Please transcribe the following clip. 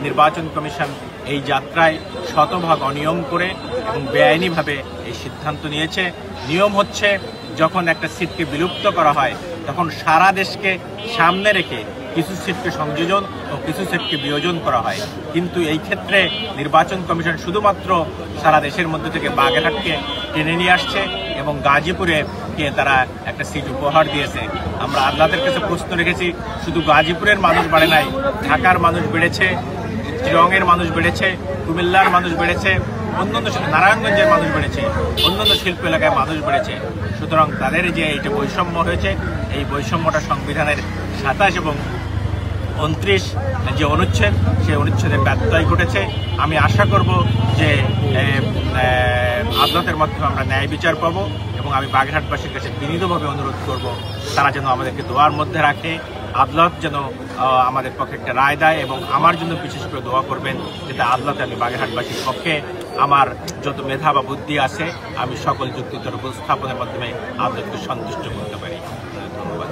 নির্বাচন কমিশন এই যাত্রায় শতভাগ অনিয়ম করে এবং বেআইনিভাবে এই সিদ্ধান্ত নিয়েছে। নিয়ম হচ্ছে যখন একটা সিটকে বিলুপ্ত করা হয় তখন সারা দেশকে সামনে রেখে কিছু সিটকে সংযোজন ও কিছু সিটকে বিয়োজন করা হয়, কিন্তু এই ক্ষেত্রে নির্বাচন কমিশন শুধুমাত্র সারা দেশের মধ্যে থেকে বাগেরহাটকে টেনে নিয়ে আসছে এবং গাজীপুরে তারা একটা সিট উপহার দিয়েছে। আমরা আল্লাহদের কাছে প্রশ্ন রেখেছি, শুধু গাজীপুরের মানুষ বাড়ে নাই, ঢাকার মানুষ বেড়েছে, চিরঙের মানুষ বেড়েছে, কুমিল্লার মানুষ বেড়েছে, অন্যান্য নারায়ণগঞ্জের মানুষ বেড়েছে, অন্যান্য শিল্প এলাকায় মানুষ বেড়েছে। সুতরাং তাদের যে এইটা বৈষম্য হয়েছে, এই বৈষম্যটা সংবিধানের 27 এবং 29 যে অনুচ্ছেদ, সেই অনুচ্ছেদের ব্যত্যয় ঘটেছে। আমি আশা করব যে আদালতের মাধ্যমে আমরা ন্যায় বিচার পাব এবং আমি বাগেরহাটবাসীর কাছে বিনীতভাবে অনুরোধ করব তারা যেন আমাদেরকে দোয়ার মধ্যে রাখে, আদালত যেন আমাদের পক্ষে একটা রায় দেয় এবং আমার জন্য বিশেষ করে দোয়া করবেন যাতে আদালতে আমি বাগেরহাটবাসীর পক্ষে আমার যত মেধা বা বুদ্ধি আছে আমি সকল যুক্তিতর উপস্থাপনের মাধ্যমে আদালতকে সন্তুষ্ট করতে পারি। ধন্যবাদ।